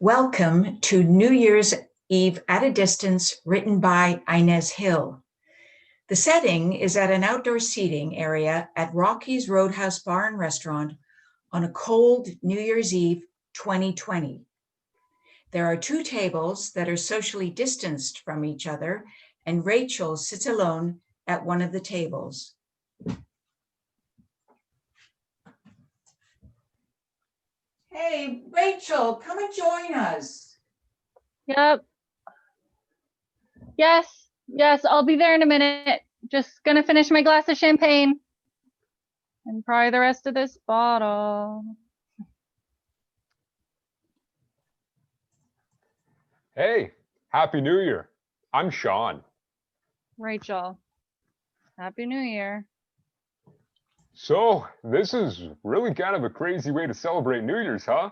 Welcome to New Year's Eve at a Distance, written by Inese Hill. The setting is at an outdoor seating area at Rocky's Roadhouse Bar and Restaurant on a cold New Year's Eve 2020. There are two tables that are socially distanced from each other, and Rachel sits alone at one of the tables. Hey, Rachel, come and join us. Yep. Yes, I'll be there in a minute. Just gonna finish my glass of champagne and probably the rest of this bottle. Hey, Happy New Year. I'm Sean. Rachel, Happy New Year. So, this is really kind of a crazy way to celebrate New Year's, huh?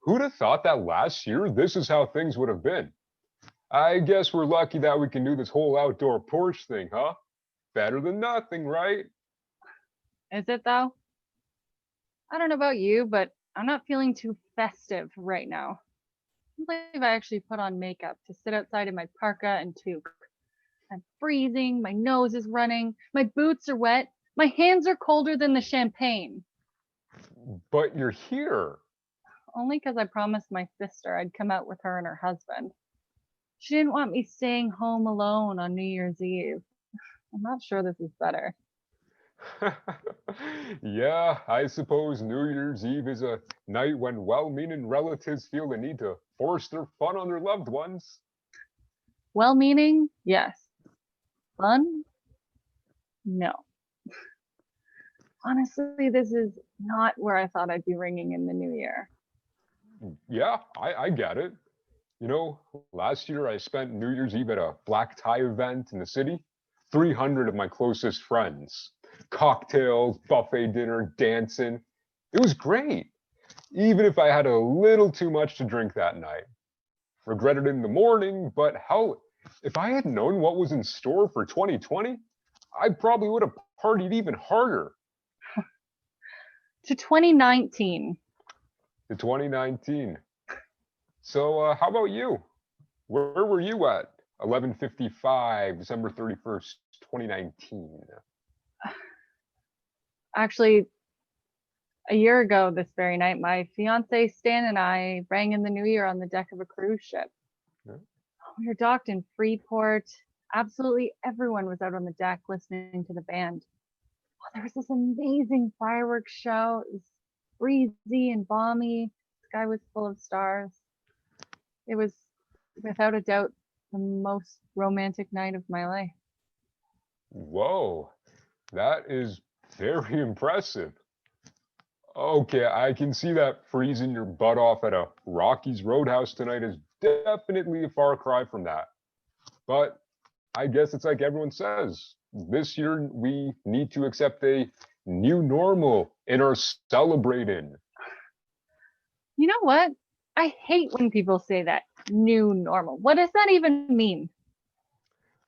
Who'd have thought that last year this is how things would have been? I guess we're lucky that we can do this whole outdoor porch thing, huh? Better than nothing, right? Is it though? I don't know about you, but I'm not feeling too festive right now. I believe I actually put on makeup to sit outside in my parka and toque. I'm freezing, my nose is running, my boots are wet, my hands are colder than the champagne. But you're here. Only because I promised my sister I'd come out with her and her husband. She didn't want me staying home alone on New Year's Eve. I'm not sure this is better. Yeah, I suppose New Year's Eve is a night when well-meaning relatives feel the need to force their fun on their loved ones. Well-meaning, yes. Fun? No. Honestly, this is not where I thought I'd be ringing in the new year. Yeah, I get it. You know, last year I spent New Year's Eve at a black tie event in the city. 300 of my closest friends. Cocktails, buffet dinner, dancing. It was great, even if I had a little too much to drink that night. Regretted it in the morning, but hell, if I had known what was in store for 2020, I probably would have partied even harder. To 2019. To 2019. So how about you? Where were you at 11:55, December 31st, 2019? Actually, a year ago this very night, my fiance Stan and I rang in the new year on the deck of a cruise ship. Yeah. We were docked in Freeport. Absolutely everyone was out on the deck listening to the band. Oh, there was this amazing fireworks show. It was breezy and balmy. The sky was full of stars. It was, without a doubt, the most romantic night of my life. Whoa, that is very impressive. Okay, I can see that freezing your butt off at a Rocky's Roadhouse tonight is definitely a far cry from that. But I guess it's like everyone says, this year we need to accept a new normal in our celebrating. You know what? I hate when people say that, new normal. What does that even mean?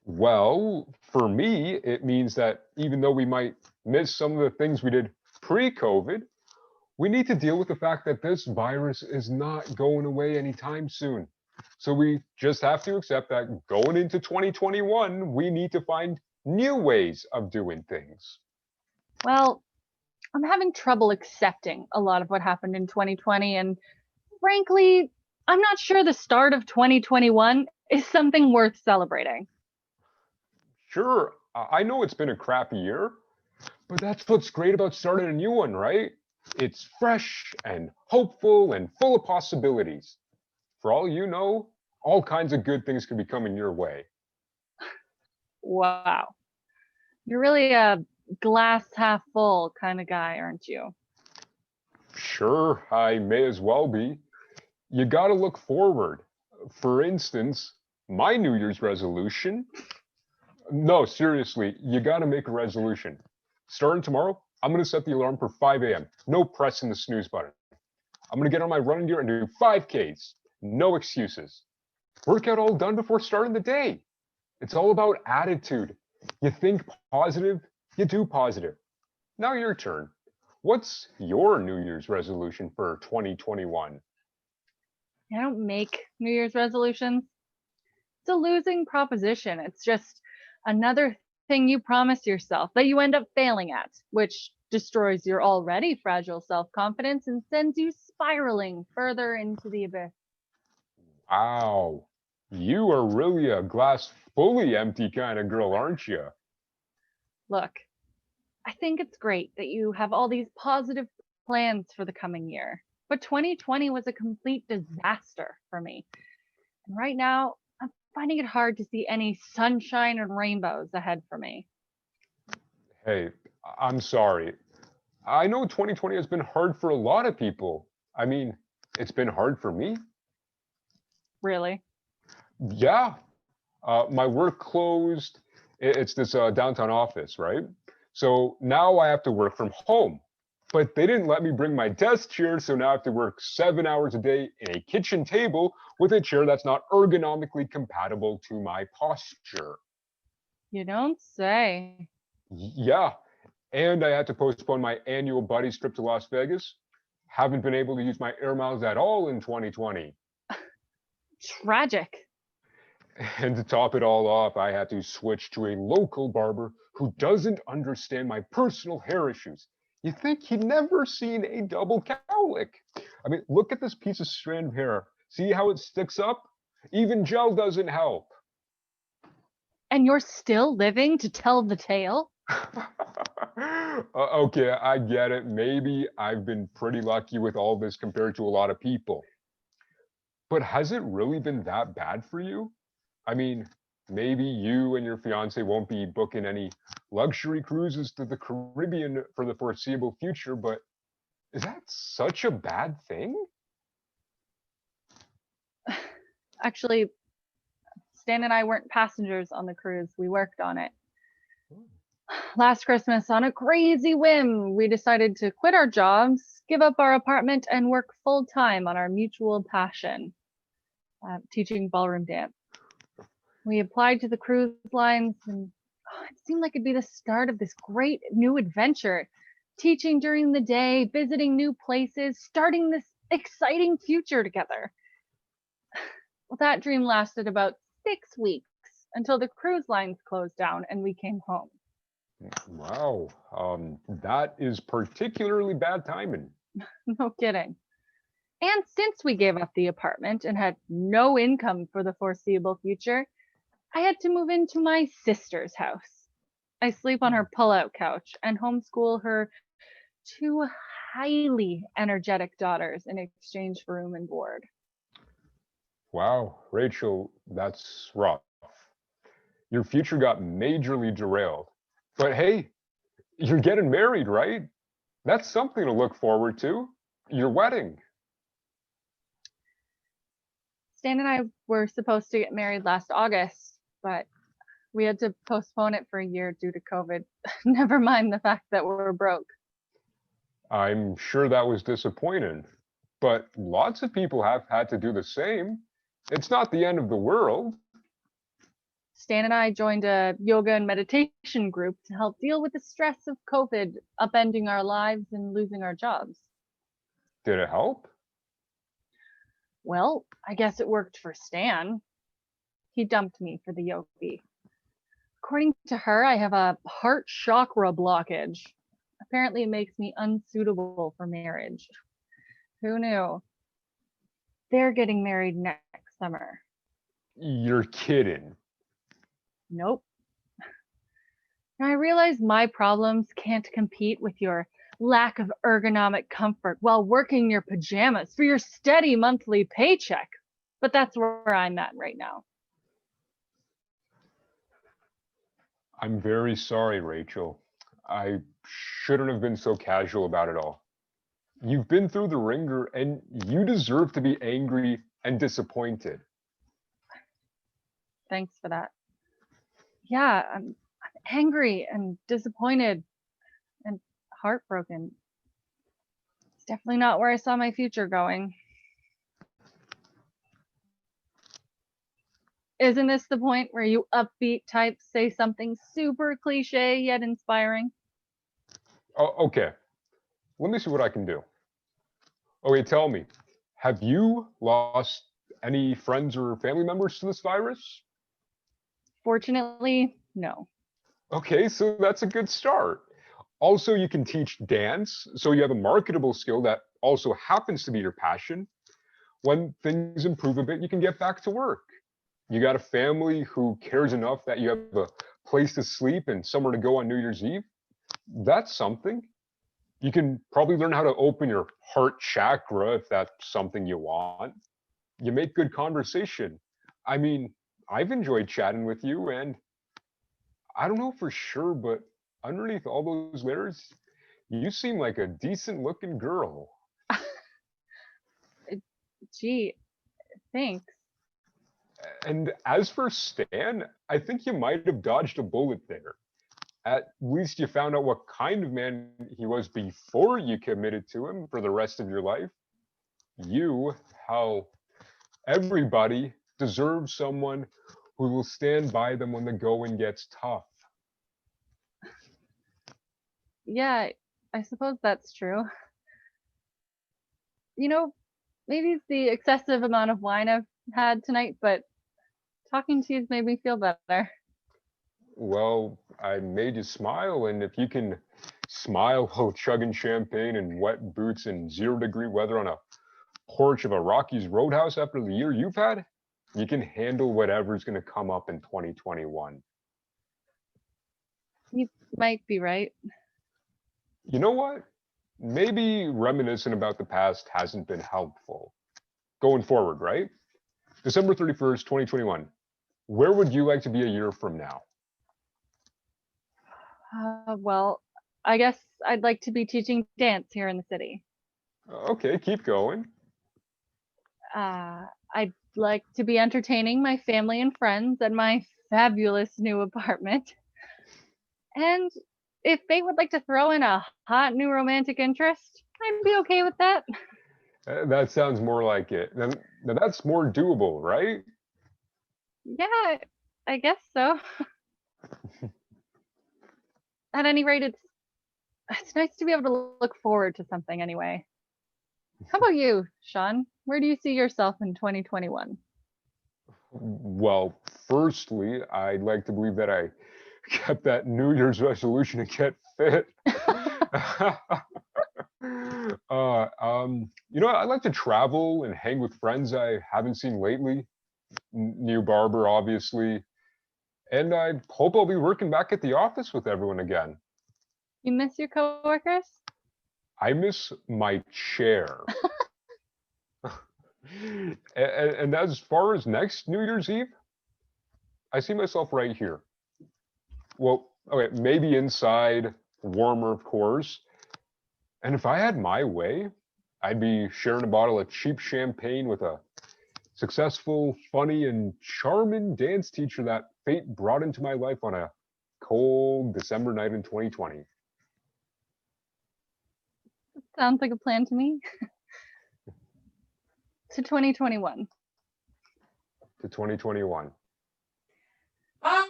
Well, for me, it means that even though we might miss some of the things we did pre-COVID, we need to deal with the fact that this virus is not going away anytime soon. So we just have to accept that going into 2021, we need to find new ways of doing things. Well, I'm having trouble accepting a lot of what happened in 2020. And frankly, I'm not sure the start of 2021 is something worth celebrating. Sure, I know it's been a crappy year, but that's what's great about starting a new one, right? It's fresh and hopeful and full of possibilities. For all you know, all kinds of good things could be coming your way. Wow. You're really a glass half full kind of guy, aren't you? Sure, I may as well be. You got to look forward. For instance, my New Year's resolution. No, seriously, you got to make a resolution. Starting tomorrow, I'm going to set the alarm for 5 a.m. No pressing the snooze button. I'm going to get on my running gear and do 5Ks. No excuses. Workout all done before starting the day. It's all about attitude. You think positive, you do positive. Now your turn. What's your New Year's resolution for 2021? I don't make New Year's resolutions. It's a losing proposition. It's just another thing you promise yourself that you end up failing at, which destroys your already fragile self-confidence and sends you spiraling further into the abyss. Wow. You are really a glass fully empty kind of girl, aren't you? Look, I think it's great that you have all these positive plans for the coming year, but 2020 was a complete disaster for me. And right now, I'm finding it hard to see any sunshine and rainbows ahead for me. Hey, I'm sorry. I know 2020 has been hard for a lot of people. I mean, it's been hard for me. Really? Yeah. My work closed. It's this downtown office, right? So now I have to work from home. But they didn't let me bring my desk chair, so now I have to work 7 hours a day in a kitchen table with a chair that's not ergonomically compatible to my posture. You don't say. Yeah. And I had to postpone my annual buddies trip to Las Vegas. Haven't been able to use my air miles at all in 2020. Tragic. And to top it all off, I had to switch to a local barber who doesn't understand my personal hair issues. You think he'd never seen a double cowlick. I mean, look at this piece of strand of hair. See how it sticks up? Even gel doesn't help. And you're still living to tell the tale? Okay, I get it. Maybe I've been pretty lucky with all this compared to a lot of people. But has it really been that bad for you? I mean, maybe you and your fiance won't be booking any luxury cruises to the Caribbean for the foreseeable future, but is that such a bad thing? Actually, Stan and I weren't passengers on the cruise. We worked on it. Last Christmas, on a crazy whim, we decided to quit our jobs, give up our apartment, and work full time on our mutual passion, teaching ballroom dance. We applied to the cruise lines, and it seemed like it'd be the start of this great new adventure. Teaching during the day, visiting new places, starting this exciting future together. Well, that dream lasted about 6 weeks until the cruise lines closed down and we came home. Wow, that is particularly bad timing. No kidding. And since we gave up the apartment and had no income for the foreseeable future, I had to move into my sister's house. I sleep on her pull-out couch and homeschool her 2 highly energetic daughters in exchange for room and board. Wow, Rachel, that's rough. Your future got majorly derailed. But hey, you're getting married, right? That's something to look forward to. Your wedding. Stan and I were supposed to get married last August, but we had to postpone it for a year due to COVID. Never mind the fact that we're broke. I'm sure that was disappointing, but lots of people have had to do the same. It's not the end of the world. Stan and I joined a yoga and meditation group to help deal with the stress of COVID upending our lives and losing our jobs. Did it help? Well, I guess it worked for Stan. He dumped me for the yogi. According to her, I have a heart chakra blockage. Apparently, it makes me unsuitable for marriage. Who knew? They're getting married next summer. You're kidding. Nope. Now I realize my problems can't compete with your lack of ergonomic comfort while working your pajamas for your steady monthly paycheck. But that's where I'm at right now. I'm very sorry, Rachel. I shouldn't have been so casual about it all. You've been through the ringer and you deserve to be angry and disappointed. Thanks for that. Yeah, I'm angry and disappointed and heartbroken. It's definitely not where I saw my future going. Isn't this the point where you upbeat types say something super cliche yet inspiring? Oh, okay. Let me see what I can do. Okay, tell me, Have you lost any friends or family members to this virus? Fortunately, no. Okay, so that's a good start. Also, you can teach dance, so you have a marketable skill that also happens to be your passion. When things improve a bit, you can get back to work. You got a family who cares enough that you have a place to sleep and somewhere to go on New Year's Eve. That's something. You can probably learn how to open your heart chakra if that's something you want. You make good conversation. I mean, I've enjoyed chatting with you, and I don't know for sure, but underneath all those layers, you seem like a decent looking girl. Gee, thanks. And as for Stan, I think you might have dodged a bullet there. At least you found out what kind of man he was before you committed to him for the rest of your life. You, how everybody deserves someone who will stand by them when the going gets tough. Yeah, I suppose that's true. You know, maybe it's the excessive amount of wine I've had tonight, but talking to you's made me feel better. Well, I made you smile, and if you can smile while chugging champagne in wet boots in 0-degree weather on a porch of a Rockies roadhouse after the year you've had, you can handle whatever's going to come up in 2021. You might be right. You know what? Maybe reminiscing about the past hasn't been helpful. Going forward, right? December 31st, 2021. Where would you like to be a year from now? Well, I guess I'd like to be teaching dance here in the city. Okay, keep going. I'd like to be entertaining my family and friends at my fabulous new apartment. And if fate would like to throw in a hot new romantic interest, I'd be okay with that. That sounds more like it. Now that's more doable, right? Yeah, I guess so. At any rate, it's nice to be able to look forward to something anyway. How about you, Sean? Where do you see yourself in 2021? Well, firstly, I'd like to believe that I kept that New Year's resolution to get fit. I'd like to travel and hang with friends I haven't seen lately. New barber, obviously. And I hope I'll be working back at the office with everyone again. You miss your coworkers? I miss my chair. And as far as next New Year's Eve, I see myself right here. Well, okay, maybe inside, warmer, of course. And if I had my way, I'd be sharing a bottle of cheap champagne with a successful, funny, and charming dance teacher that fate brought into my life on a cold December night in 2020. Sounds like a plan to me. To 2021. To 2021. 5,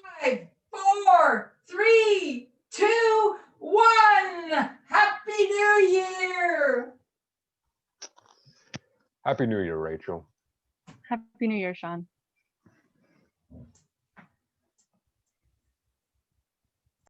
4, 3, 2, 1. Happy New Year! Happy New Year, Rachel. Happy New Year, Sean.